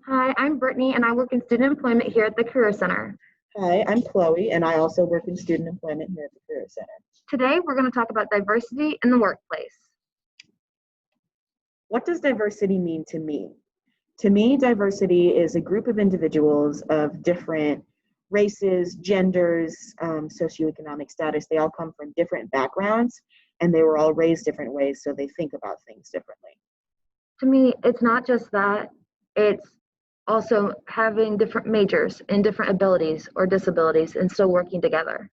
Hi, I'm Brittany and I work in student employment here at the Career Center. Hi, I'm Chloe, and I also work in student employment here at the Career Center. Today, we're going to talk about diversity in the workplace. What does diversity mean to me? To me, diversity is a group of individuals of different races, genders, socioeconomic status. They all come from different backgrounds, and they were all raised different ways, so they think about things differently. To me, it's not just that, it's also having different majors and different abilities or disabilities and still working together.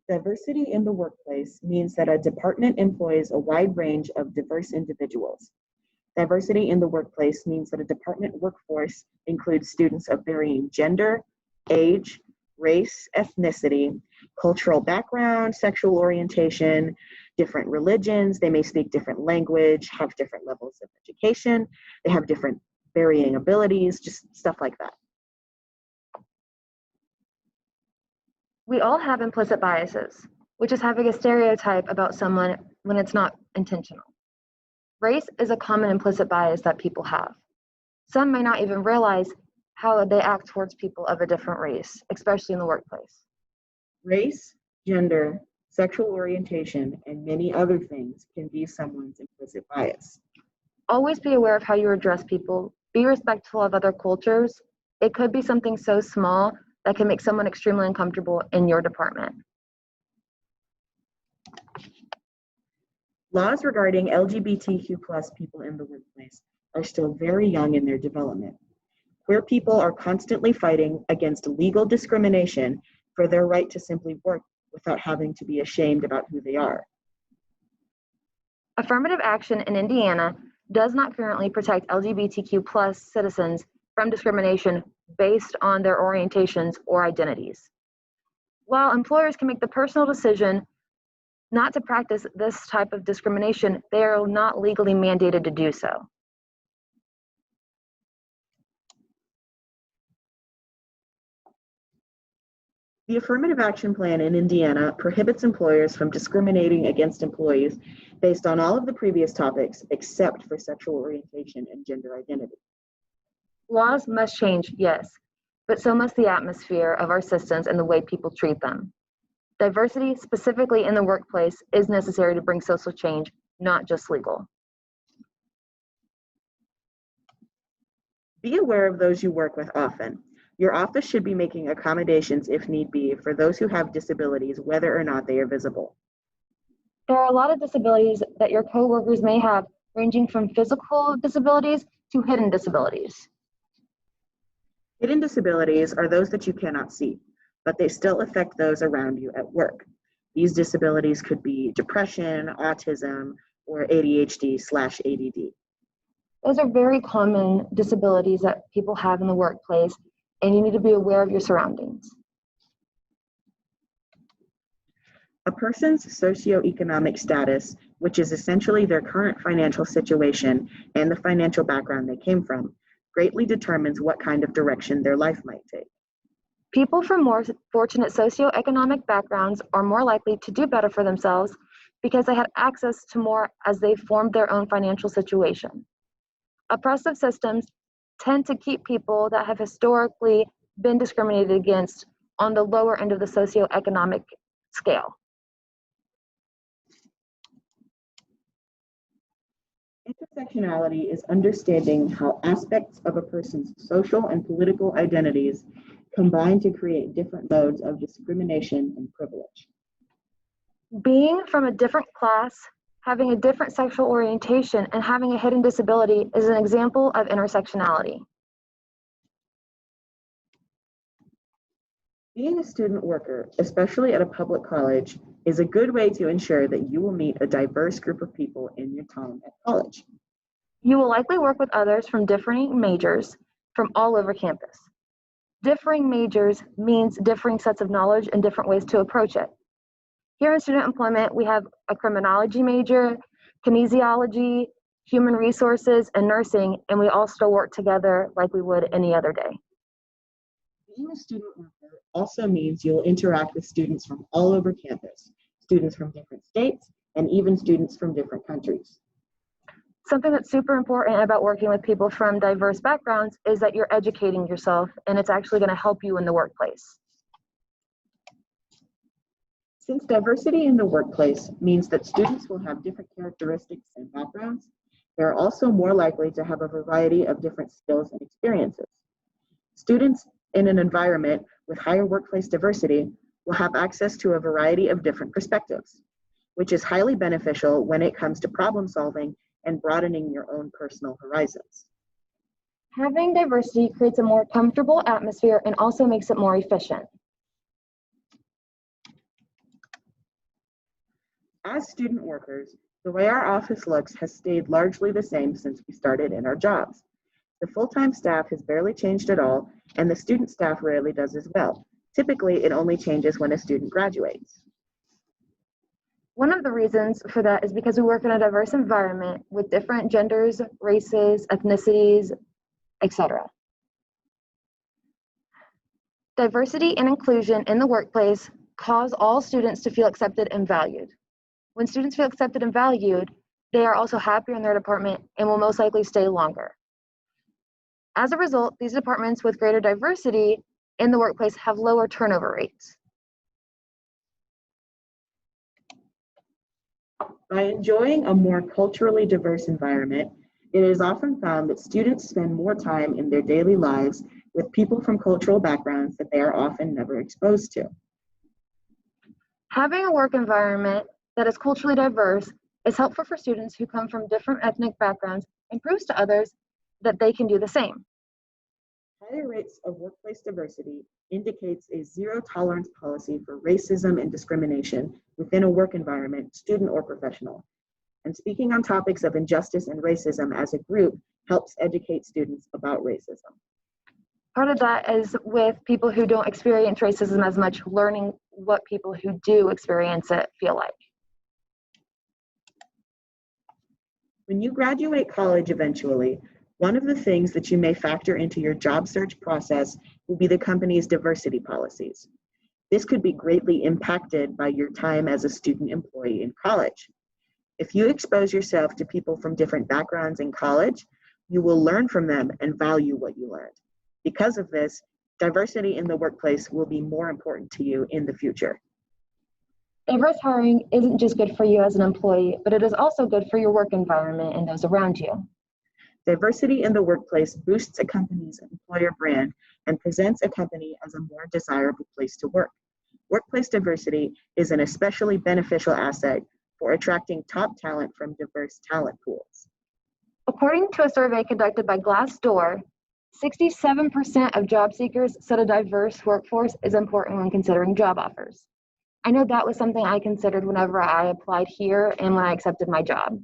Diversity in the workplace means that a department employs a wide range of diverse individuals. Diversity in the workplace means that a department workforce includes students of varying gender, age, race, ethnicity, cultural background, sexual orientation, different religions. They may speak different language, have different levels of education, they have different varying abilities, just stuff like that. We all have implicit biases, which is having a stereotype about someone when it's not intentional. Race is a common implicit bias that people have. Some may not even realize how they act towards people of a different race, especially in the workplace. Race, gender, sexual orientation, and many other things can be someone's implicit bias. Always be aware of how you address people. Be respectful of other cultures. It could be something so small that can make someone extremely uncomfortable in your department. Laws regarding LGBTQ+ people in the workplace are still very young in their development. Queer people are constantly fighting against legal discrimination for their right to simply work without having to be ashamed about who they are. Affirmative action in Indiana does not currently protect LGBTQ+ citizens from discrimination based on their orientations or identities. While employers can make the personal decision not to practice this type of discrimination, they are not legally mandated to do so. The Affirmative Action Plan in Indiana prohibits employers from discriminating against employees based on all of the previous topics except for sexual orientation and gender identity. Laws must change, yes, but so must the atmosphere of our systems and the way people treat them. Diversity, specifically in the workplace, is necessary to bring social change, not just legal. Be aware of those you work with often. Your office should be making accommodations if need be for those who have disabilities, whether or not they are visible. There are a lot of disabilities that your coworkers may have, ranging from physical disabilities to hidden disabilities. Hidden disabilities are those that you cannot see, but they still affect those around you at work. These disabilities could be depression, autism, or ADHD/ADD. Those are very common disabilities that people have in the workplace, and you need to be aware of your surroundings. A person's socioeconomic status, which is essentially their current financial situation and the financial background they came from, greatly determines what kind of direction their life might take. People from more fortunate socioeconomic backgrounds are more likely to do better for themselves because they had access to more as they formed their own financial situation. Oppressive systems tend to keep people that have historically been discriminated against on the lower end of the socioeconomic scale. Intersectionality is understanding how aspects of a person's social and political identities combine to create different modes of discrimination and privilege. Being from a different class, having a different sexual orientation, and having a hidden disability is an example of intersectionality. Being a student worker, especially at a public college, is a good way to ensure that you will meet a diverse group of people in your time at college. You will likely work with others from differing majors from all over campus. Differing majors means differing sets of knowledge and different ways to approach it. Here in student employment, we have a criminology major, kinesiology, human resources, and nursing, and we all still work together like we would any other day. Being a student worker also means you'll interact with students from all over campus, students from different states, and even students from different countries. Something that's super important about working with people from diverse backgrounds is that you're educating yourself, and it's actually going to help you in the workplace. Since diversity in the workplace means that students will have different characteristics and backgrounds, they are also more likely to have a variety of different skills and experiences. Students in an environment with higher workplace diversity will have access to a variety of different perspectives, which is highly beneficial when it comes to problem solving and broadening your own personal horizons. Having diversity creates a more comfortable atmosphere and also makes it more efficient. As student workers, the way our office looks has stayed largely the same since we started in our jobs. The full-time staff has barely changed at all, and the student staff rarely does as well. Typically, it only changes when a student graduates. One of the reasons for that is because we work in a diverse environment with different genders, races, ethnicities, etc. Diversity and inclusion in the workplace cause all students to feel accepted and valued. When students feel accepted and valued, they are also happier in their department and will most likely stay longer. As a result, these departments with greater diversity in the workplace have lower turnover rates. By enjoying a more culturally diverse environment, it is often found that students spend more time in their daily lives with people from cultural backgrounds that they are often never exposed to. Having a work environment that is culturally diverse is helpful for students who come from different ethnic backgrounds and proves to others that they can do the same. Higher rates of workplace diversity indicates a zero tolerance policy for racism and discrimination within a work environment, student or professional. And speaking on topics of injustice and racism as a group helps educate students about racism. Part of that is with people who don't experience racism as much, learning what people who do experience it feel like. When you graduate college eventually, one of the things that you may factor into your job search process will be the company's diversity policies. This could be greatly impacted by your time as a student employee in college. If you expose yourself to people from different backgrounds in college, you will learn from them and value what you learned. Because of this, diversity in the workplace will be more important to you in the future. Diverse hiring isn't just good for you as an employee, but it is also good for your work environment and those around you. Diversity in the workplace boosts a company's employer brand and presents a company as a more desirable place to work. Workplace diversity is an especially beneficial asset for attracting top talent from diverse talent pools. According to a survey conducted by Glassdoor, 67% of job seekers said a diverse workforce is important when considering job offers. I know that was something I considered whenever I applied here and when I accepted my job.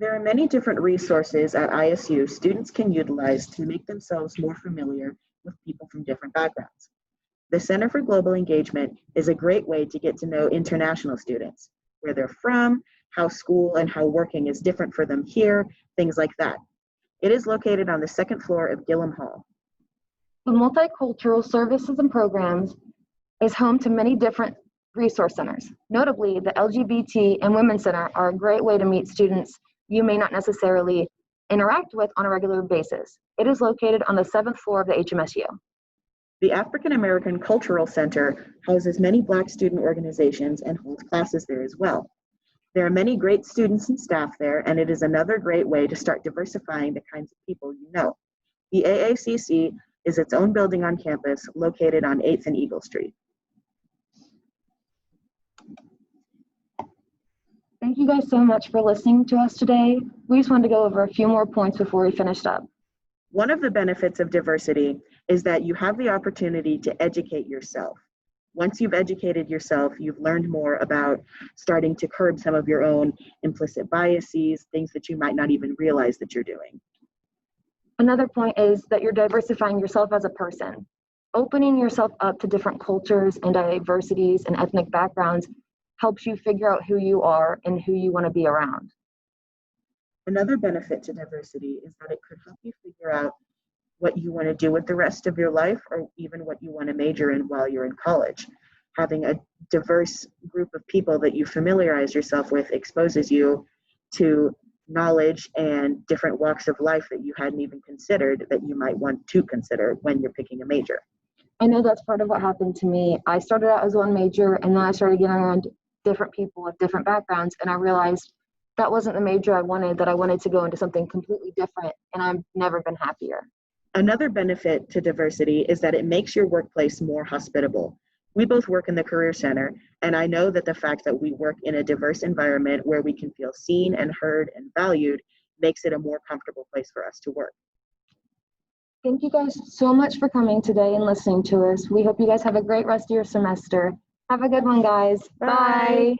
There are many different resources at ISU students can utilize to make themselves more familiar with people from different backgrounds. The Center for Global Engagement is a great way to get to know international students, where they're from, how school and how working is different for them here, things like that. It is located on the second floor of Gillum Hall. The Multicultural Services and Programs is home to many different resource centers. Notably, the LGBT and Women's Center are a great way to meet students you may not necessarily interact with on a regular basis. It is located on the 7th floor of the HMSU. The African American Cultural Center houses many Black student organizations and holds classes there as well. There are many great students and staff there, and it is another great way to start diversifying the kinds of people you know. The AACC is its own building on campus located on 8th and Eagle Street. Thank you guys so much for listening to us today. We just wanted to go over a few more points before we finished up. One of the benefits of diversity is that you have the opportunity to educate yourself. Once you've educated yourself, you've learned more about starting to curb some of your own implicit biases, things that you might not even realize that you're doing. Another point is that you're diversifying yourself as a person. Opening yourself up to different cultures and diversities and ethnic backgrounds helps you figure out who you are and who you want to be around. Another benefit to diversity is that it could help you figure out what you want to do with the rest of your life, or even what you want to major in while you're in college. having a diverse group of people that you familiarize yourself with exposes you to knowledge and different walks of life that you hadn't even considered that you might want to consider when you're picking a major. I know that's part of what happened to me. I started out as one major, and then I started getting around different people with different backgrounds, and I realized that wasn't the major I wanted, that I wanted to go into something completely different, and I've never been happier. Another benefit to diversity is that it makes your workplace more hospitable. We both work in the Career Center, and I know that the fact that we work in a diverse environment where we can feel seen and heard and valued makes it a more comfortable place for us to work. Thank you guys so much for coming today and listening to us. We hope you guys have a great rest of your semester. Have a good one, guys. Bye. Bye.